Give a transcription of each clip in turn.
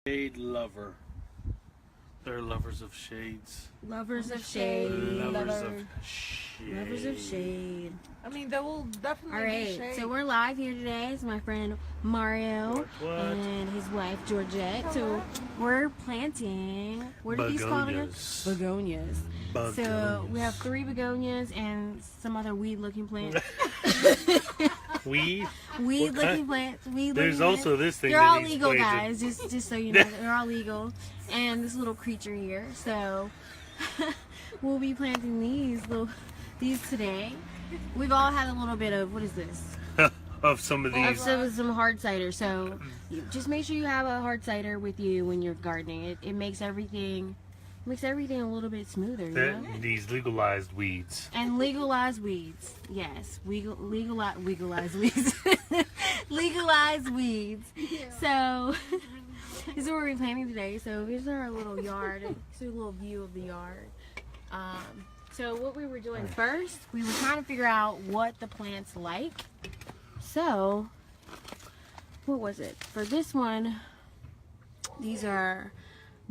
Shade lover. They're lovers of shades. Lovers of shade. Lovers of shade. Lovers of shade. I mean, there will definitely All be right, shade. so we're live here today. It's my friend Mario What? and his wife Georgette. So we're planting. What are these called again? Begonias. So we have 3 begonias and some other weed-looking plants. Weed? Weed-looking plants. There's also this thing. They're that all he's legal, planted. guys. Just so you know, they're all legal. And this little creature here. So we'll be planting these today. We've all had a little bit of, what is this? Of some of these. Of some hard cider. So just make sure you have a hard cider with you when you're gardening. It makes everything a little bit smoother. You know? These legalized weeds. And legalized weeds. Yes, legalized weeds. Legalized weeds. Yeah. So this is what we're planting today. So here's our little yard. Here's a little view of the yard. So what we were doing first, we were trying to figure out what the plants like. So, what was it? For this one, these are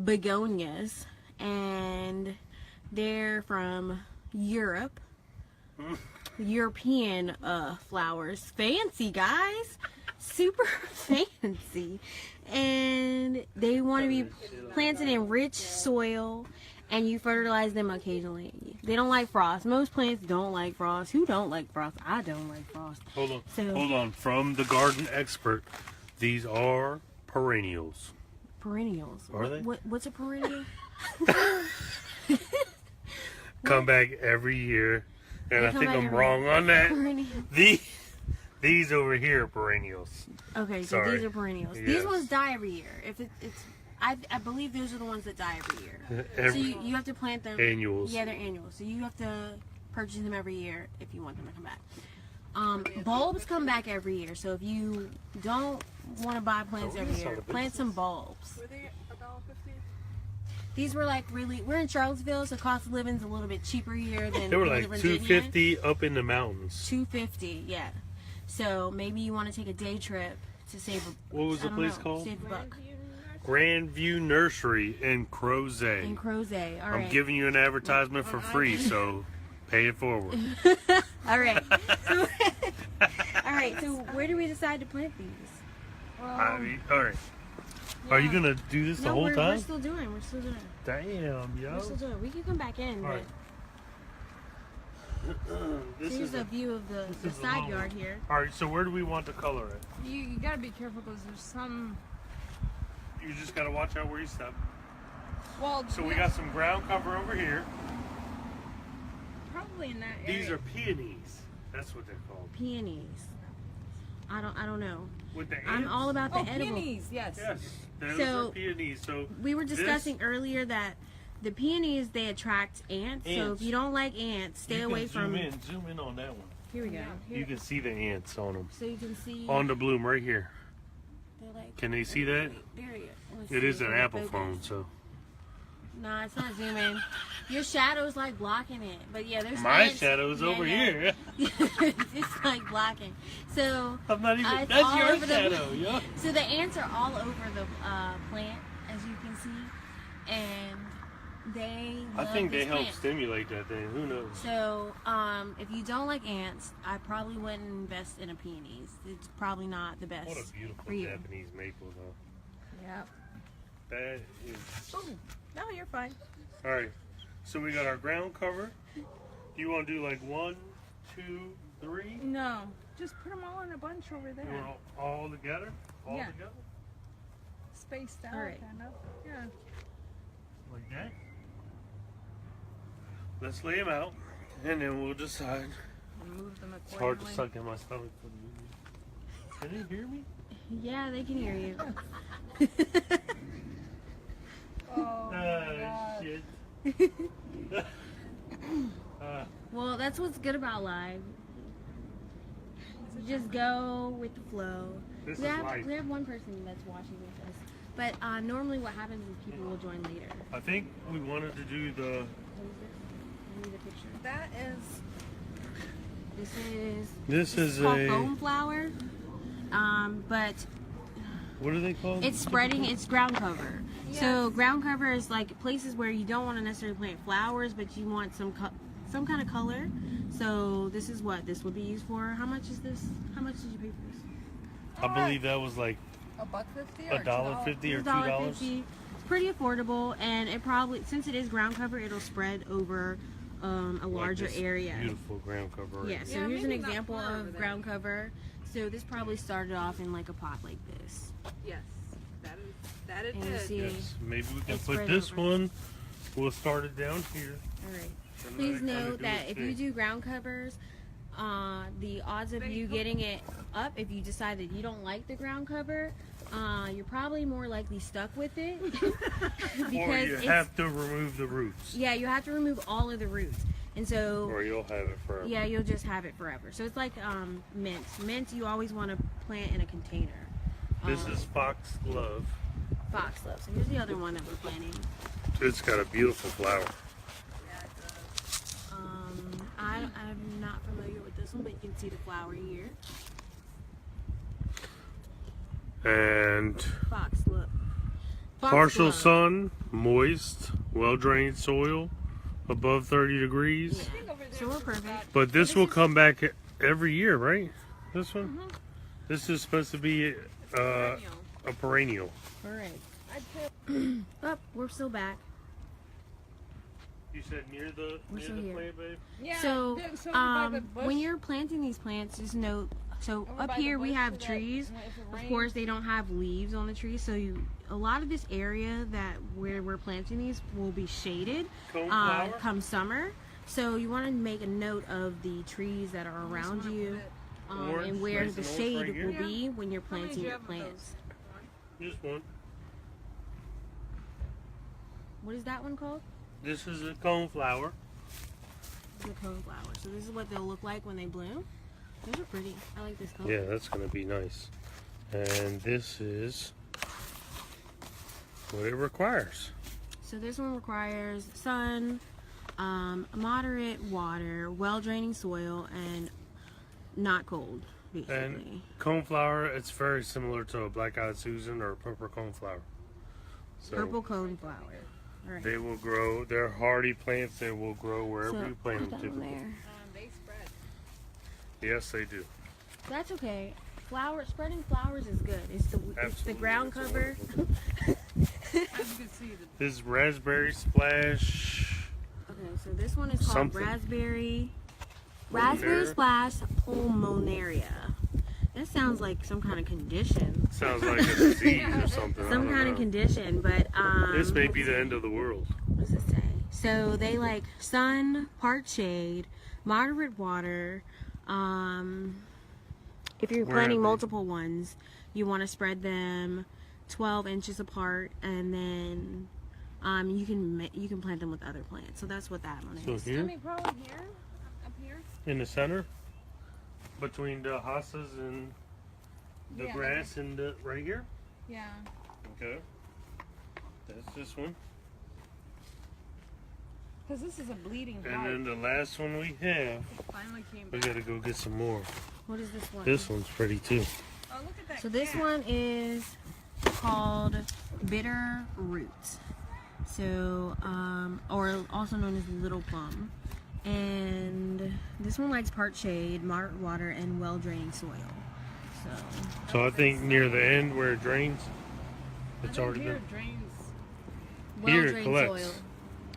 begonias, and they're from Europe. European flowers. Fancy, guys. Super fancy. And they want to be planted in rich soil, and you fertilize them occasionally. They don't like frost. Most plants don't like frost. Who don't like frost? I don't like frost. Hold on. So, Hold on. From the garden expert, these are perennials. Perennials. Are they? What's a perennial? Come back every year. And I come think back I'm every wrong on that. Perennial. These over here are perennials. Okay, so Sorry. these are perennials. Yes. These ones die every year. If I believe those are the ones that die every year. So you have to plant them. Annuals. Yeah, they're annuals. So you have to purchase them every year if you want them to come back. Bulbs come back every year. So if you don't want to buy plants every year, plant some bulbs. Were they $1.50? These were like we're in Charlottesville, so cost of living's a little bit cheaper here than They were we like live in $2.50 up in the mountains. $2.50, yeah. So maybe you want to take a day trip to save a. What was the I don't place know, called? Save a buck. Grandview Nursery in Crozet. In Crozet, all right. I'm giving you an advertisement for free, so pay it forward. All right. All right. So where do we decide to plant these? All right. Are you gonna do this the whole we're time? still doing. We're still doing. Damn, We're yo. still doing. We can come back in. All But right. here's a view of the is a side long yard one. here. All right. So where do we want to color it? You gotta be careful because there's some. You just gotta watch out where you step. Well, So we got some ground cover over here. probably in that area. These are peonies. That's what they're called. Peonies. I don't know. With the ants. I'm all about the edible. peonies. Yes. Yes, those So, are peonies. So We were discussing earlier that the peonies, they attract ants. So if Ants. you don't like ants, stay away from. Zoom in on that one. Here we go. Here, You can see the ants on them. so you can see. On the bloom right here. They're like. Can they see that? There you go. Let's It see is if an we can Apple focus. phone, so. Nah, it's not zooming. Your shadow's like blocking it. But yeah, there's My ants. shadow's over here. It's like blocking. So I'm not even. it's That's all your over the- shadow, yo. so the ants are all over the plant, as you can see, and they. I love think they this help plant. stimulate that thing. Who knows? So, if you don't like ants, I probably wouldn't invest in a peonies. It's probably not the best What a beautiful for you. Japanese maple, though. Yeah. That is. Oh, no, you're fine. All right. So we got our ground cover. You want to do like 1, 2, 3? No, just put them all in a bunch over You there. want all together? All Yeah. together? Spaced out, All right. kind of. Yeah. Like that? Let's lay them out, and then we'll decide. And move them It's hard to accordingly. suck in my stomach. Can they hear me? Yeah, they can hear you. Oh, my God. Shit. Well, that's what's good about live. You just go with the flow. This We is have, life. we have one person that's watching with us. But normally what happens is people will join later. I think we wanted to do the. What is this? I need a picture. That is. This is This is called a. foam flower. But What are they called? It's spreading. It's ground cover. So ground cover is like places where you don't want to necessarily plant flowers, but you want some kind of color. So this is what this would be used for. How much is this? How much did you pay for this? I believe that was like $1.50 or $1.50 or $2. $1.50. It's pretty affordable, and it probably, since it is ground cover, it'll spread over a larger Like this area. Beautiful ground cover. Right Yeah. here. So Yeah, here's an maybe not example far over of there. ground cover. So this probably started off in like a pot like this. Yes, that it And you did. see, Yes. Maybe we can It's put spread this over. one. We'll start it down here. all right. and Please let it kinda note do that its if you thing. do ground covers, the odds of you getting it up, if you decide that you don't like the ground cover, you're probably more likely stuck with it. Or because you it's, have to remove the roots. yeah, you have to remove all of the roots. And so, Or you'll have it forever. yeah, you'll just have it forever. So it's like mint. Mint, you always want to plant in a container. This is foxglove. Foxglove. So here's the other one that we're planting. It's got a beautiful flower. I'm not familiar with this one, but you can see the flower here. And Foxglove. partial Foxglove. sun, moist, well-drained soil, above 30 degrees. Yeah. So we're perfect. But this will come back every year, right? This one? This is supposed to be a perennial. All right. Oh, we're still back. You said near the still here. plant, babe? Yeah. So, by the bush, when you're planting these plants, just note. So over up by the here we bush have so that trees. if it Of rains- course, they don't have leaves on the trees, so a lot of this area where we're planting these will be shaded Coneflower? come summer. So you want to make a note of the trees that are around wanna you, put Orange, and where nice the and orange shade right here? will be when you're How many planting do you your have of those? plants. Just one. What is that one called? This is a coneflower. The coneflower. So this is what they'll look like when they bloom. Those are pretty. I like this color. Yeah, that's going to be nice. And this is what it requires. So this one requires sun, moderate water, well-draining soil, and not cold, basically. And coneflower, it's very similar to a black-eyed Susan or a purple coneflower. So Purple coneflower. All right. they will grow. They're hardy plants. They will grow wherever you plant put them. that one Typically. there. They spread. Yes, they do. That's okay. Spreading flowers is good. It's the Absolutely, ground that's cover. As you can see, This is raspberry splash. Okay, so this one is called Something. raspberry Pulmonaria. splash pulmonaria. That sounds like some kind of condition. Sounds like a disease or something. I Some don't kind of know. condition, but This may be the end of the world. what does it say? So they like sun, part shade, moderate water. If you're Where planting are they? multiple ones, you want to spread them 12 inches apart, and then you can plant them with other plants. So that's what that one So is. I here, mean, probably here, up here. in the center, between the hostas and the Yeah. grass and the right here. Yeah. Okay. That's this one. Because this is a bleeding And white. then the last one we have, It finally came we back. gotta go get some more. What is this one? This one's pretty too. Oh, look at that. So this cat. one is called bitter root. So, or also known as little plum. And this one likes part shade, moderate water, and well-draining soil. So I think near the end where it drains, I it's think already here been. it drains. Here it Well-drained collects. soil.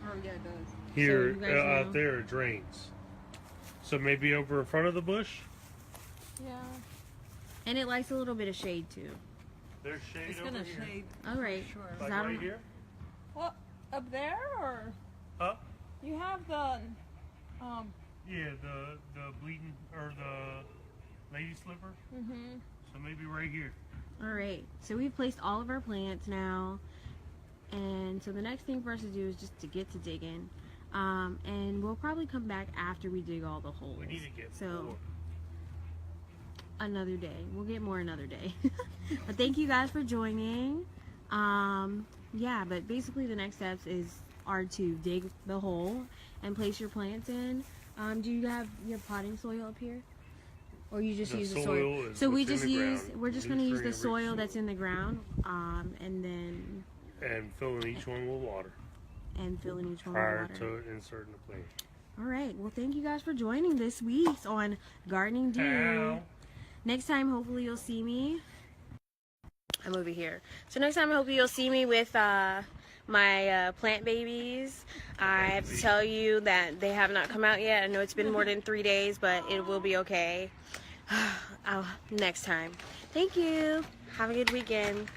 Oh, yeah, it does. Here, you guys know. out there, it drains. So maybe over in front of the bush. Yeah. And it likes a little bit of shade too. There's shade It's over going to here. shade. All right. Sure. Like I don't right know. here. Well, up there, or Huh? you have the, Yeah, the bleeding or the lady slipper. mm-hmm. So maybe right here. All right. So we've placed all of our plants now. And so the next thing for us to do is just to get to digging. And we'll probably come back after we dig all the holes. We need to get So more. another day. We'll get more another day. But thank you guys for joining. Yeah, but basically the next steps are to dig the hole and place your plants in. Do you have your potting soil up here? Or you just The use the soil soil? is So we what's in just the use, ground. we're just going to use the soil that's in the ground, and then And filling each one with water filling each one prior with water. to inserting the plant. All right. Well, thank you guys for joining this week on Gardening Do. Ow. Next time, hopefully you'll see me. I'm over here. So next time, hopefully you'll see me with my plant babies. I have to tell you that they have not come out yet. I know it's been more than 3 days, but it will be okay. Next time. Thank you. Have a good weekend.